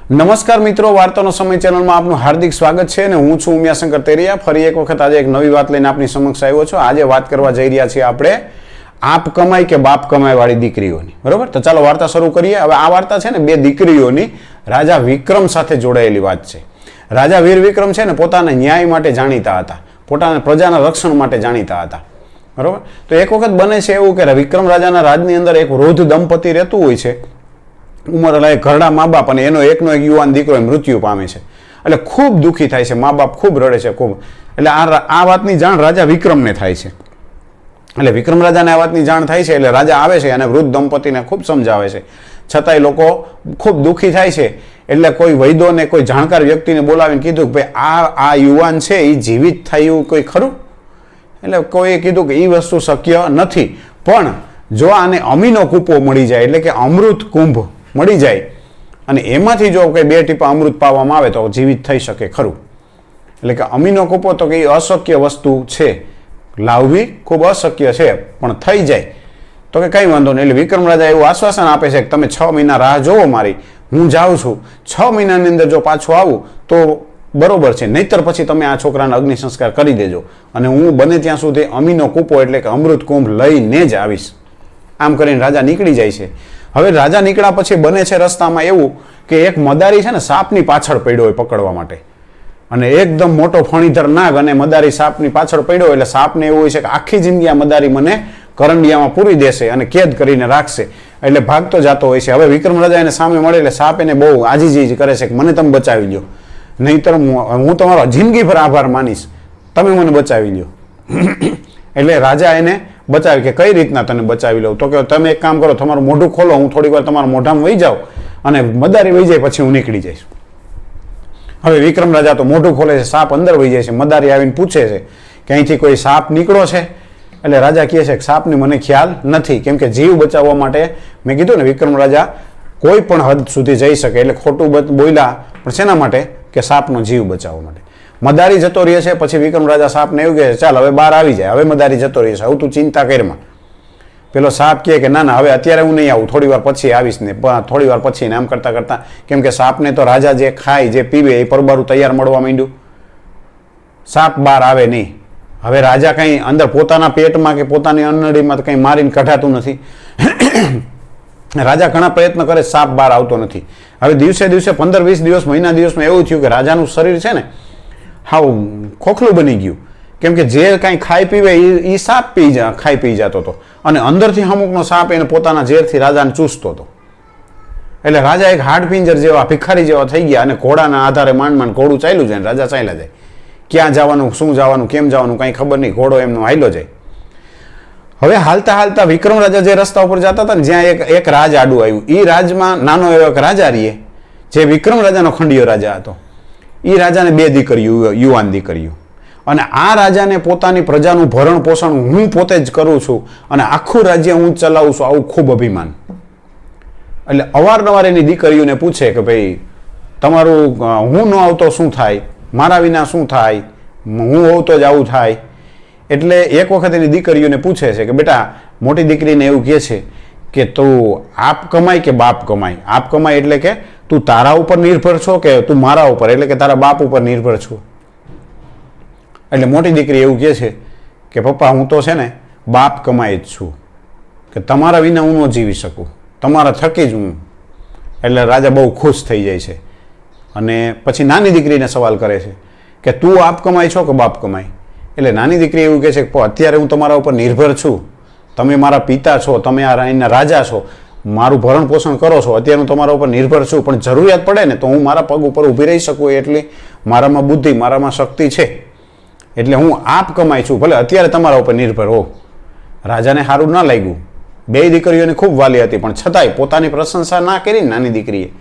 નમસ્કાર મિત્રો, વાર્તાનો સમય ચેનલમાં આપનું હાર્દિક સ્વાગત છે અને હું છું ઉમિયાશંકર તેરિયા. ફરી એક વખત આજે એક નવી વાત લઈને આપની સમક્ષ આવ્યો છું. આજે વાત કરવા જઈ રહ્યા છીએ આપણે આપ કમાઈ કે બાપ કમાઈ વાળી દીકરીઓની. બરોબર, તો ચાલો વાર્તા શરૂ કરીએ. હવે આ વાર્તા છે ને બે દીકરીઓની રાજા વિક્રમ સાથે જોડાયેલી વાત છે. રાજા વીર વિક્રમ છે ને પોતાના ન્યાય માટે જાણીતા હતા, પોતાના પ્રજાના રક્ષણ માટે જાણીતા હતા. બરોબર, તો એક વખત બને છે એવું કે વિક્રમ રાજાના રાજની અંદર એક વૃદ્ધ દંપતી રહેતું હોય છે. ઉંમરલાયક ઘરડા મા બાપ અને એનો એકનો એક યુવાન દીકરો મૃત્યુ પામે છે. એટલે ખૂબ દુઃખી થાય છે, મા બાપ ખૂબ રડે છે ખૂબ. એટલે આ વાતની જાણ રાજા વિક્રમને થાય છે. એટલે વિક્રમ રાજાને આ વાતની જાણ થાય છે એટલે રાજા આવે છે અને વૃદ્ધ દંપતીને ખૂબ સમજાવે છે. છતાંય લોકો ખૂબ દુઃખી થાય છે. એટલે કોઈ વૈદોને કોઈ જાણકાર વ્યક્તિને બોલાવીને કીધું કે ભાઈ આ યુવાન છે એ જીવિત થાય એવું કોઈ ખરું? એટલે કોઈએ કીધું કે એ વસ્તુ શક્ય નથી, પણ જો આને અમીનો કૂપો મળી જાય એટલે કે અમૃત કુંભ મળી જાય અને એમાંથી જો કંઈ બે ટીપા અમૃત પાવામાં આવે તો જીવિત થઈ શકે ખરું. એટલે કે અમીનો કૂપો તો કંઈ અશક્ય વસ્તુ છે, લાવવી ખૂબ અશક્ય છે, પણ થઈ જાય તો કે કંઈ વાંધો નહીં. એટલે વિક્રમ રાજા એવું આશ્વાસન આપે છે કે તમે 6 મહિના રાહ જોવો મારી, હું જાઉં છું, 6 મહિનાની અંદર જો પાછું આવું તો બરોબર છે, નહીતર પછી તમે આ છોકરાને અગ્નિ સંસ્કાર કરી દેજો અને હું બને ત્યાં સુધી અમીનો કૂપો એટલે કે અમૃત કુંભ લઈને જ આવીશ. આમ કરીને રાજા નીકળી જાય છે. હવે રાજા નીકળ્યા પછી બને છે રસ્તામાં એવું કે એક મદારી છે ને સાપની પાછળ પડ્યો હોય પકડવા માટે, અને એકદમ મોટો ફણીધર નાગ અને મદારી સાપની પાછળ પડ્યો. એટલે સાપને એવું હોય છે કે આખી જિંદગી આ મદારી મને કરંડિયામાં પૂરી દેશે અને કેદ કરીને રાખશે, એટલે ભાગતો જતો હોય છે. હવે વિક્રમ રાજા એને સામે મળે એટલે સાપ એને બહુ આજીજી કરે છે કે મને તમે બચાવી લ્યો, નહીંતર હું તમારો જિંદગીભર આભાર માનીશ, તમે મને બચાવી લ્યો. એટલે રાજા એને બચાવી કે કઈ રીતના તને બચાવી લઉં? તો કે તમે એક કામ કરો, તમારું મોઢું ખોલો, હું થોડીક વાર તમારા મોઢામાં વહી જાઉં અને મદારી વહી જાય પછી હું નીકળી જઈશ. હવે વિક્રમ રાજા તો મોઢું ખોલે છે, સાપ અંદર વહી જાય છે. મદારી આવીને પૂછે છે કે અહીંથી કોઈ સાપ નીકળો છે? એટલે રાજા કહે છે કે સાપની મને ખ્યાલ નથી, કેમ કે જીવ બચાવવા માટે મેં કીધું ને વિક્રમ રાજા કોઈ પણ હદ સુધી જઈ શકે, એટલે ખોટું બોલ્યા પણ શેના માટે? કે સાપનો જીવ બચાવવા માટે. મદારી જતો રહે છે. પછી વિક્રમ રાજા સાપને એવું કહે છે ચાલ હવે બહાર આવી જાય, હવે મદારી જતો રહે છે, હવે તું ચિંતા કરમાં. પેલો સાપ કહે કે ના ના હવે અત્યારે હું નહીં આવું, થોડી વાર પછી આવીશ ને, થોડી વાર પછી ને. આમ કરતા કરતા, કેમ કે સાપને તો રાજા જે ખાય જે પીવે એ પરબારું તૈયાર મળવા માંડ્યું, સાપ બહાર આવે નહીં. હવે રાજા કંઈ અંદર પોતાના પેટમાં કે પોતાની અન્નળીમાં કંઈ મારીને કઢાતું નથી. રાજા ઘણા પ્રયત્ન કરે, સાપ બહાર આવતો નથી. હવે દિવસે દિવસે 15-20 દિવસ મહિના દિવસમાં એવું થયું કે રાજાનું શરીર છે ને હાવ ખોખલું બની ગયું, કેમ કે જે કાંઈ ખાઈ પીવે એ સાપ ખાઈ પી જતો હતો અને અંદરથી અમુકનો સાપ એને પોતાના ઝેરથી રાજાને ચૂસતો હતો. એટલે રાજા એક હાડપિંજર જેવા ભિખારી જેવા થઈ ગયા અને ઘોડાના આધારે માંડ ઘોડું ચાલ્યું જાય, રાજા ચાલ્યા જાય. ક્યાં જવાનું, શું જવાનું, કેમ જવાનું કાંઈ ખબર નહીં, ઘોડો એમનો હાલ્યો જાય. હવે હાલતા હાલતા વિક્રમ રાજા જે રસ્તા ઉપર જતા હતા ને જ્યાં એક રાજ આડું આવ્યું, એ રાજમાં નાનો એવો એક રાજા રહીએ જે વિક્રમ રાજાનો ખંડિયો રાજા હતો. એ રાજાને 2 દીકરીઓ, યુવાન દીકરીઓ, અને આ રાજાને પોતાની પ્રજાનું ભરણ પોષણ હું પોતે જ કરું છું અને આખું રાજ્ય હું જ ચલાવું છું, આવું ખૂબ અભિમાન. એટલે અવારનવાર એની દીકરીઓને પૂછે કે ભાઈ તમારું હું ન આવતો શું થાય, મારા વિના શું થાય, હું હોઉં તો જ આવું થાય. એટલે એક વખત એની દીકરીઓને પૂછે છે કે બેટા, મોટી દીકરીને એવું કહે છે કે તું આપ કમાય કે બાપ કમાય? આપ કમાય એટલે કે તું તારા ઉપર નિર્ભર છો કે તું મારા ઉપર એટલે કે તારા બાપ ઉપર નિર્ભર છું? એટલે મોટી દીકરી એવું કહે છે કે પપ્પા હું તો છે ને બાપ કમાય જ છું, કે તમારા વિના હું ન જીવી શકું, તમારા થકી જ હું. એટલે રાજા બહુ ખુશ થઈ જાય છે અને પછી નાની દીકરીને સવાલ કરે છે કે તું આપ કમાય છો કે બાપ કમાય? એટલે નાની દીકરી એવું કહે છે કે અત્યારે હું તમારા ઉપર નિર્ભર છું, તમે મારા પિતા છો, તમે આ અહીંના રાજા છો, મારું ભરણ પોષણ કરો છો, અત્યારે હું તમારા ઉપર નિર્ભર છું, પણ જરૂરિયાત પડે ને તો હું મારા પગ ઉપર ઊભી રહી શકું એટલી મારામાં બુદ્ધિ, મારામાં શક્તિ છે, એટલે હું આપ કમાઈ છું, ભલે અત્યારે તમારા ઉપર નિર્ભર હો. રાજાને સારું ના લાગ્યું. 2 દીકરીઓને ખૂબ વાલી હતી પણ છતાંય પોતાની પ્રશંસા ના કરી નાની દીકરીએ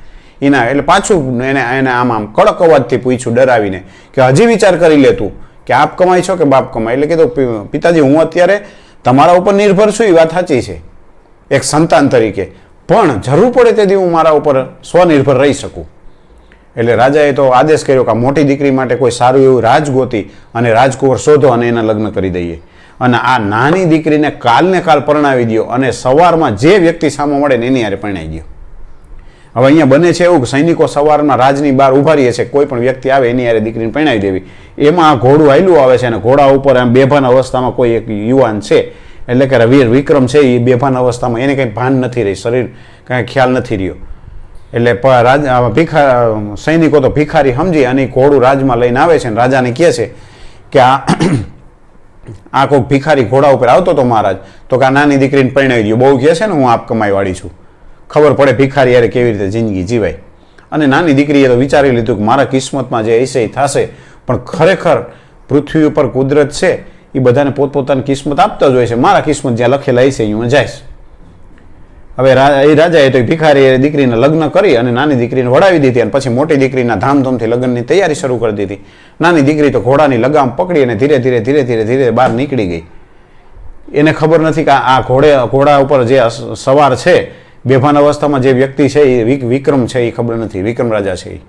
એના. એટલે પાછું એને આમ કડક અવાજથી પૂછ્યું ડરાવીને કે હજી વિચાર કરી લે તું કે આપ કમાય છો કે બાપ કમાય? એટલે કીધું પિતાજી હું અત્યારે તમારા ઉપર નિર્ભર છું, એ વાત સાચી છે એક સંતાન તરીકે, પણ જરૂર પડે તેથી હું મારા ઉપર સ્વનિર્ભર રહી શકું. એટલે રાજાએ તો આદેશ કર્યો કે મોટી દીકરી માટે કોઈ સારું એવું રાજ ગોતી અને રાજકુંવર શોધો અને એના લગ્ન કરી દઈએ, અને આ નાની દીકરીને કાલને કાલ પરણાવી દો અને સવારમાં જે વ્યક્તિ સામે મળે ને એની હારે પરણાવી દો. હવે અહીંયા બને છે એવું કે સૈનિકો સવારમાં રાજની બહાર ઉભા રહીએ છે, કોઈ પણ વ્યક્તિ આવે એની હારે દીકરીને પરણાવી દેવી. એમાં આ ઘોડું હાલ્યું આવે છે અને ઘોડા ઉપર આમ બેભાન અવસ્થામાં કોઈ એક યુવાન છે, એટલે કે વીર વિક્રમ છે, એ બેભાન અવસ્થામાં એને કંઈ ભાન નથી રહી, શરીર કાંઈ ખ્યાલ નથી રહ્યો. એટલે સૈનિકો તો ભિખારી સમજી અને ઘોડું રાજમાં લઈને આવે છે અને રાજાને કહે છે કે આ કોઈક ભિખારી ઘોડા ઉપર આવતો હતો મહારાજ, તો કે આ નાની દીકરીને પરણાવી દો. બહુ કહે છે ને હું આપ કમાઈવાળી છું, ખબર પડે ભિખારી યારે કેવી રીતે જિંદગી જીવાય. અને નાની દીકરીએ તો વિચારી લીધું કે મારા કિસ્મતમાં જે હશે એ થશે, પણ ખરેખર પૃથ્વી ઉપર કુદરત છે એ બધાને પોતપોતાની કિસ્મત આપતા જ હોય છે, મારા કિસ્મત જ્યાં લખેલા હશે હું જઈશ. હવે એ રાજાએ તો ભિખારી દીકરીને લગ્ન કરી અને નાની દીકરીને વડાવી દીધી અને પછી મોટી દીકરીના ધામધૂમથી લગ્નની તૈયારી શરૂ કરી દીધી. નાની દીકરી તો ઘોડાની લગામ પકડી અને ધીરે ધીરે ધીરે ધીરે ધીરે બહાર નીકળી ગઈ. એને ખબર નથી કે આ ઘોડા ઉપર જે સવાર છે, બેભાન અવસ્થામાં જે વ્યક્તિ છે એ વિક્રમ છે, એ ખબર નથી, વિક્રમ રાજા છે એ.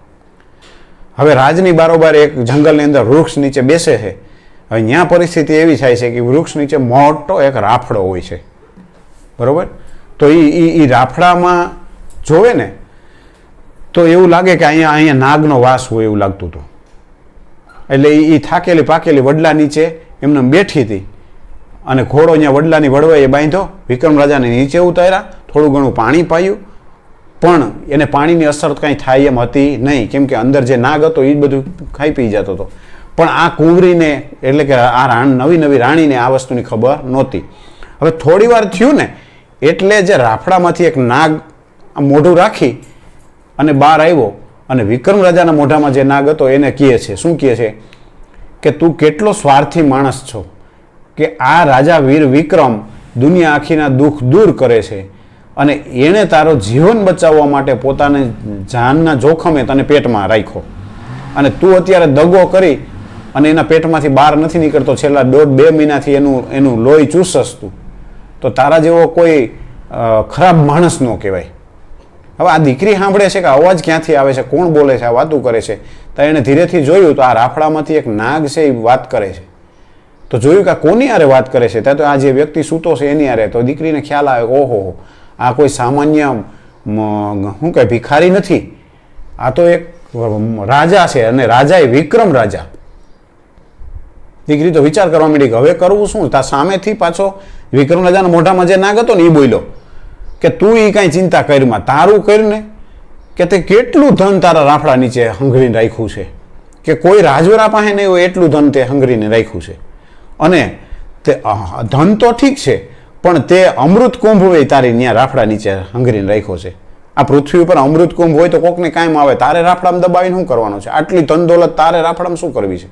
હવે રાજની બારોબાર એક જંગલની અંદર વૃક્ષ નીચે બેસે છે. હવે ત્યાં પરિસ્થિતિ એવી થાય છે કે વૃક્ષ નીચે મોટો એક રાફડો હોય છે, બરોબર? તો એ રાફડામાં જોવે ને તો એવું લાગે કે અહીંયા નાગનો વાસ હોય એવું લાગતું હતું. એટલે એ થાકેલી પાકેલી વડલા નીચે એમને બેઠી હતી અને ઘોડો અહીંયા વડલાની વડવાએ બાંધ્યો. વિક્રમ રાજાને નીચે ઉતાર્યા, થોડું ઘણું પાણી પાયું, પણ એને પાણીની અસર કાંઈ થાય એમ હતી નહીં, કેમ કે અંદર જે નાગ હતો એ બધું ખાઈ પી જતો હતો. પણ આ કુંવરીને એટલે કે આ નવી રાણીને આ વસ્તુની ખબર નહોતી. હવે થોડી વાર થયું ને એટલે જે રાફડામાંથી એક નાગ મોઢું રાખી અને બહાર આવ્યો અને વિક્રમ રાજાના મોઢામાં જે નાગ હતો એને કહે છે, શું કહે છે કે તું કેટલો સ્વાર્થી માણસ છો કે આ રાજા વીર વિક્રમ દુનિયા આખીના દુઃખ દૂર કરે છે અને એણે તારો જીવન બચાવવા માટે પોતાને જાનના જોખમે તને પેટમાં રાખ્યો અને તું અત્યારે દગો કરી અને એના પેટમાંથી બહાર નથી નીકળતો, છેલ્લા 1.5-2 મહિનાથી એનું લોહી ચૂસસ તું, તો તારા જેવો કોઈ ખરાબ માણસ ન કહેવાય. હવે આ દીકરી સાંભળે છે કે અવાજ ક્યાંથી આવે છે, કોણ બોલે છે, આ વાતું કરે છે. તો એણે ધીરેથી જોયું તો આ રાફડામાંથી એક નાગ છે એ વાત કરે છે. તો જોયું કે આ કોની આરે વાત કરે છે, ત્યાં તો આ જે વ્યક્તિ સૂતો છે એની આરે. તો દીકરીને ખ્યાલ આવે કે ઓહો, આ કોઈ સામાન્ય શું કહે ભિખારી નથી, આ તો એક રાજા છે અને રાજા એ વિક્રમ રાજા. દીકરી તો વિચાર કરવા માંડી કે હવે કરવું શું. તા સામેથી પાછો વિક્રમ રાજાના મોઢામાં જે નાગ હતો ને એ બોલ્યો કે તું એ કાંઈ ચિંતા કરીમાં, તારું કરીને કે તે કેટલું ધન તારા રાફડા નીચે હંગરીને રાખ્યું છે, કે કોઈ રાજવરા પાસે નહીં હોય એટલું ધન તે હંગરીને રાખ્યું છે. અને તે ધન તો ઠીક છે, પણ તે અમૃત કુંભ હોય તારી ત્યાં રાફડા નીચે હંગરીને રાખ્યો છે. આ પૃથ્વી ઉપર અમૃત કુંભ હોય તો કોકને કાયમ આવે, તારે રાફડામાં દબાવીને શું કરવાનું છે? આટલી ધન દોલત તારે રાફડામાં શું કરવી છે?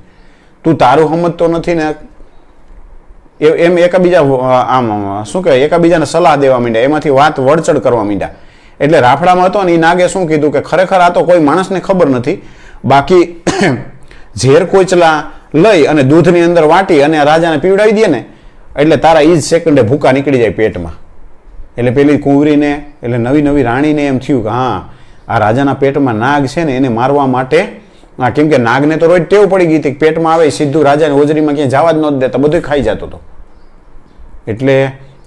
તું તારું સમજતો નથી ને એમ એકબીજા આમ શું કહેવાય એકાબીજાને સલાહ દેવા માંડ્યા, એમાંથી વાત વડચડ કરવા માંડ્યા. એટલે રાફડામાં હતો ને એ નાગે શું કીધું કે ખરેખર આ તો કોઈ માણસને ખબર નથી, બાકી ઝેર કોચલા લઈ અને દૂધની અંદર વાટી અને રાજાને પીવડાવી દે ને એટલે તારા એ જ સેકન્ડે ભૂકા નીકળી જાય પેટમાં. એટલે પેલી કુંવરીને એટલે નવી રાણીને એમ થયું કે હા આ રાજાના પેટમાં નાગ છે ને એને મારવા માટે, કેમ કે નાગને તો રોજ ટેવ પડી ગઈ હતી પેટમાં આવે સીધું રાજાની હોજરીમાં ક્યાંય જવા જ નહોતું દેતા, બધું ખાઈ જતો હતો. એટલે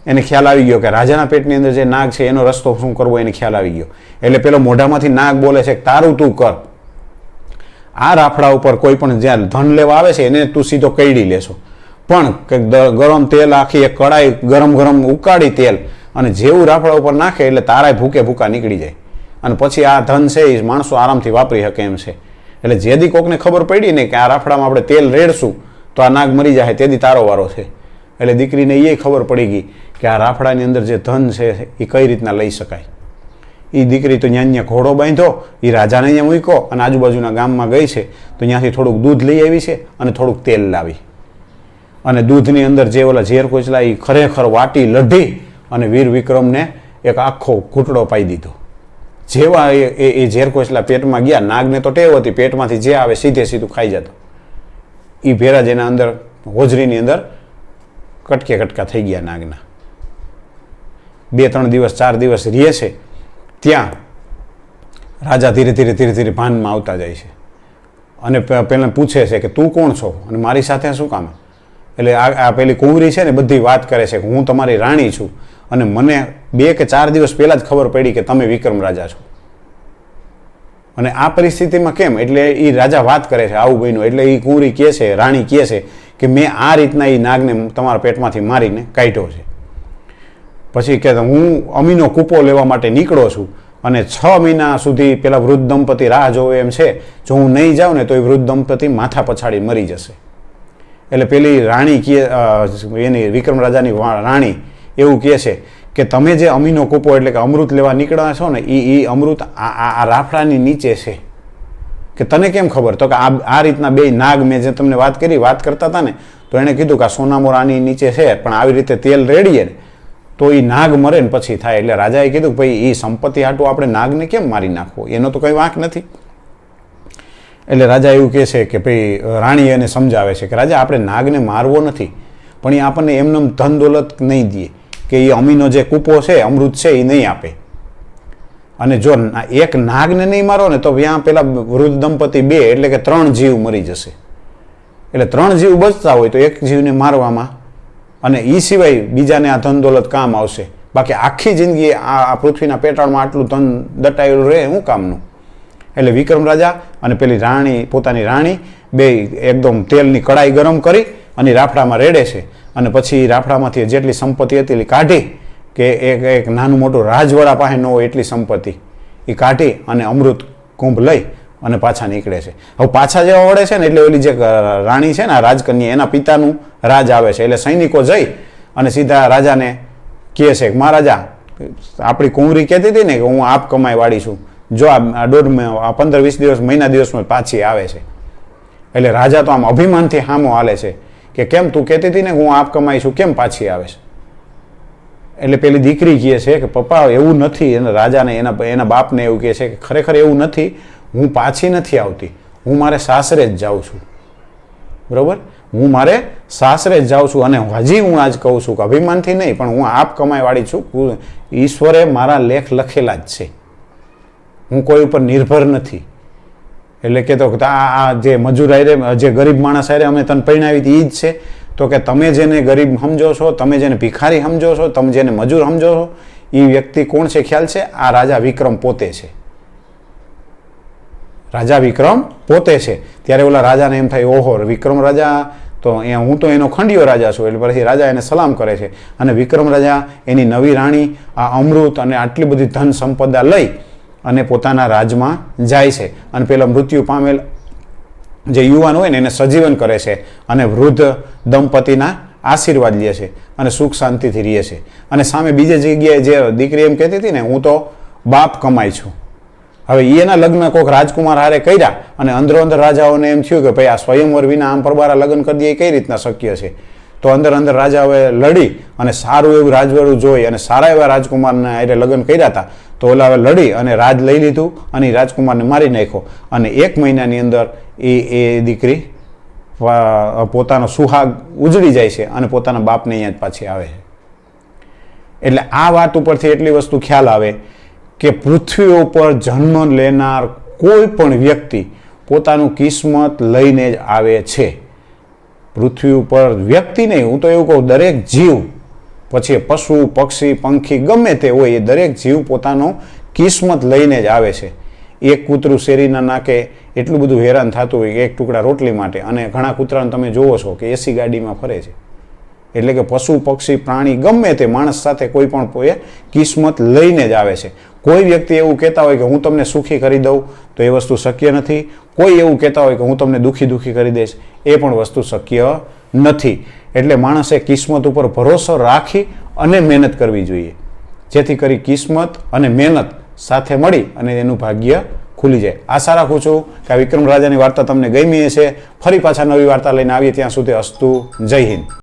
એને ખ્યાલ આવી ગયો કે રાજાના પેટની અંદર જે નાગ છે એનો રસ્તો શું કરવો એને ખ્યાલ આવી ગયો. એટલે પેલો મોઢામાંથી નાગ બોલે છે તારું તું કર, આ રાફડા ઉપર કોઈ પણ જ્યાં ધન લેવા આવે છે એને તું સીધો કઈડી લેશો, પણ ગરમ તેલ આખી એક કડાઈ ગરમ ઉકાળી તેલ અને જેવું રાફડા ઉપર નાખે એટલે તારાય ભૂકા નીકળી જાય અને પછી આ ધન છે એ માણસો આરામથી વાપરી શકે એમ છે. એટલે જેદી કોકને ખબર પડી ને કે આ રાફડામાં આપણે તેલ રેડશું તો આ નાગ મરી જાય, તેદી તારો વારો છે. એટલે દીકરીને એ ખબર પડી ગઈ કે આ રાફડાની અંદર જે ધન છે એ કઈ રીતના લઈ શકાય. એ દીકરી તો ત્યાં ઘોડો બાંધ્યો, એ રાજાને અહીંયા મૂક્યો અને આજુબાજુના ગામમાં ગઈ છે તો ત્યાંથી થોડુંક દૂધ લઈ આવી છે અને થોડુંક તેલ લાવી અને દૂધની અંદર જે ઓલા ઝેર કોચલા એ ખરેખર વાટી લઢી અને વીર વિક્રમને એક આખો ઘૂંટડો પાઈ દીધો. જેવા એ ઝેર કોચલા પેટમાં ગયા, નાગને તો ટેવ હતી પેટમાંથી જે આવે સીધું ખાઈ જતો. એ ભેરા જેના અંદર હોજરીની અંદર કટકા થઈ ગયા નાગના. 2-3 દિવસ 4 દિવસ રહે છે ત્યાં રાજા ધીરે ધીરે ભાનમાં આવતા જાય છે અને પહેલાં પૂછે છે કે તું કોણ છો અને મારી સાથે શું કામ? એટલે આ પેલી કુંવરી છે ને બધી વાત કરે છે કે હું તમારી રાણી છું અને મને 2 કે 4 દિવસ પહેલાં જ ખબર પડી કે તમે વિક્રમ રાજા છો. અને આ પરિસ્થિતિમાં કેમ, એટલે એ રાજા વાત કરે છે આવું બન્યું, એટલે એ કુંવરી કહે છે, રાણી કહે છે કે મેં આ રીતના એ નાગને તમારા પેટમાંથી મારીને કાઢ્યો છે. પછી કે હું અમીનો કૂપો લેવા માટે નીકળો છું અને 6 મહિના સુધી પેલા વૃદ્ધ દંપતી રાહ જોવે એમ છે, જો હું નહીં જાઉં ને તો એ વૃદ્ધ દંપતી માથા પછાડી મરી જશે. એટલે પેલી રાણી એની વિક્રમ રાજાની રાણી એવું કહે છે કે તમે જે અમીનો કૂપો એટલે કે અમૃત લેવા નીકળ્યા છો ને એ અમૃત આ રાફડાની નીચે છે. કે તને કેમ ખબર? તો કે આ રીતના બે નાગ મેં જે તમને વાત કરતા હતા ને, તો એણે કીધું કે આ સોનામોર આની નીચે છે, પણ આવી રીતે તેલ રેડીએ ને તો એ નાગ મરે ને પછી થાય. એટલે રાજાએ કીધું કે ભાઈ એ સંપત્તિ હાટું આપણે નાગને કેમ મારી નાખવો, એનો તો કંઈ વાંક નથી. એટલે રાજા એવું કહે છે કે ભાઈ રાણી એને સમજાવે છે કે રાજા આપણે નાગને મારવો નથી, પણ એ આપણને એમનેમ ધન દોલત નહીં દે, કે એ અમીનો જે કૂપો છે અમૃત છે એ નહીં આપે. અને જો એક નાગને નહીં મારો ને તો ત્યાં પેલા વૃદ્ધ દંપતી 2 એટલે કે 3 જીવ મરી જશે. એટલે 3 જીવ બચતા હોય તો એક જીવને મારવામાં અને એ સિવાય બીજાને આ ધન દોલત કામ આવશે. બાકી આખી જિંદગી આ પૃથ્વીના પેટાળમાં આટલું ધન દટાયેલું રહે શું કામનું? એટલે વિક્રમ રાજા અને પેલી રાણી, પોતાની રાણી બે એકદમ તેલની કડાઈ ગરમ કરી અને રાફડામાં રેડે છે. અને પછી રાફડામાંથી જેટલી સંપત્તિ હતી એ કાઢી, કે એક નાનું મોટું રાજવાડા પાસે ન હોય એટલી સંપત્તિ એ કાઢી અને અમૃત કુંભ લઈ અને પાછા નીકળે છે. હવે પાછા જેવા વળે છે ને એટલે ઓલી જે રાણી છે ને રાજકન્યા, એના પિતાનું રાજ આવે છે. એટલે સૈનિકો જઈ અને સીધા રાજાને કહે છે કે મહારાજા, આપણી કુંવરી કહેતી હતી ને કે હું આપ કમાઈ વાળી છું, જો આ 15-20 દિવસ મહિના દિવસમાં પાછી આવે છે. એટલે રાજા તો આમ અભિમાનથી હામો હાલે છે કે કેમ તું કહેતી હતી ને હું આપ કમાઈ છું, કેમ પાછી આવે છે? એટલે પેલી દીકરી કહે છે કે પપ્પા એવું નથી. અને રાજાને એના બાપને એવું કહે છે કે ખરેખર એવું નથી, હું પાછી નથી આવતી, હું મારે સાસરે જ જાઉં છું. બરાબર, હું મારે સાસરે જ જાઉં છું. અને હજી હું આજ કહું છું કે અભિમાનથી નહીં, પણ હું આપ કમાઈ વાળી છું. ઈશ્વરે મારા લેખ લખેલા જ છે, હું કોઈ ઉપર નિર્ભર નથી. એટલે કે તો આ જે મજૂર આયરે, જે ગરીબ માણસ આયરે અમે તને પરિણાવી હતી એ જ છે. તો કે તમે જેને ગરીબ સમજો છો, તમે જેને ભિખારી સમજો છો, તમે જેને મજૂર સમજો છો, એ વ્યક્તિ કોણ છે ખ્યાલ છે? આ રાજા વિક્રમ પોતે છે. રાજા વિક્રમ પોતે છે. ત્યારે ઓલા રાજાને એમ થાય ઓહો વિક્રમ રાજા તો હું તો એનો ખંડિયો રાજા છું. એટલે પછી રાજા એને સલામ કરે છે અને વિક્રમ રાજા એની નવી રાણી આ અમૃત અને આટલી બધી ધન સંપદા લઈ અને પોતાના રાજમાં જાય છે. અને પેલા મૃત્યુ પામેલ જે યુવાન હોય ને એને સજીવન કરે છે અને વૃદ્ધ દંપતીના આશીર્વાદ લે છે અને સુખ શાંતિથી રહે છે. અને સામે બીજી જગ્યાએ જે દીકરી એમ કહેતી હતી ને હું તો બાપ કમાઈ છું, હવે એના લગ્ન કોઈક રાજકુમાર હારે કર્યા અને અંદરો અંદર રાજાઓને એમ થયું કે ભાઈ આ સ્વયંવર વિના આમ પરબારા લગ્ન કરી દે કઈ રીતના શક્ય છે? તો અંદર અંદર રાજાઓએ લડી અને સારું એવું રાજવાડું જોઈ અને સારા એવા રાજકુમારને હારે લગ્ન કર્યા હતા. તો ઓલા હવે લડી અને રાજ લઈ લીધું અને એ રાજકુમારને મારી નાખ્યો. અને 1 મહિનાની અંદર એ દીકરી પોતાનો સુહાગ ઉજળી જાય છે અને પોતાના બાપને અહીંયા જ પાછી આવે છે. એટલે આ વાત ઉપરથી એટલી વસ્તુ ખ્યાલ આવે કે પૃથ્વી ઉપર જન્મ લેનાર કોઈ પણ વ્યક્તિ પોતાનું કિસ્મત લઈને જ આવે છે. પૃથ્વી ઉપર વ્યક્તિ નહીં, હું તો એવું કહું દરેક જીવ, પછી પશુ પક્ષી પંખી ગમે તે હોય, એ દરેક જીવ પોતાનો કિસ્મત લઈને જ આવે છે. એક કૂતરું શેરીના નાકે એટલું બધું હેરાન થતું હોય એક ટુકડા રોટલી માટે, અને ઘણા કૂતરાને તમે જોવો છો કે એસી ગાડીમાં ફરે છે. એટલે કે પશુ પક્ષી પ્રાણી ગમે તે માણસ સાથે કોઈ પણ કિસ્મત લઈને જ આવે છે. કોઈ વ્યક્તિ એવું કહેતા હોય કે હું તમને સુખી કરી દઉં તો એ વસ્તુ શક્ય નથી. કોઈ એવું કહેતા હોય કે હું તમને દુઃખી કરી દઈશ, એ પણ વસ્તુ શક્ય નથી. એટલે માણસે કિસ્મત ઉપર ભરોસો રાખી અને મહેનત કરવી જોઈએ, જેથી કરી કિસ્મત અને મહેનત સાથે મળી અને એનું ભાગ્ય ખુલી જાય. આશા રાખું છું કે આ વિક્રમ રાજાની વાર્તા તમને ગમી હશે. ફરી પાછા નવી વાર્તા લઈને આવીએ, ત્યાં સુધી અસ્તુ. જય હિન્દ.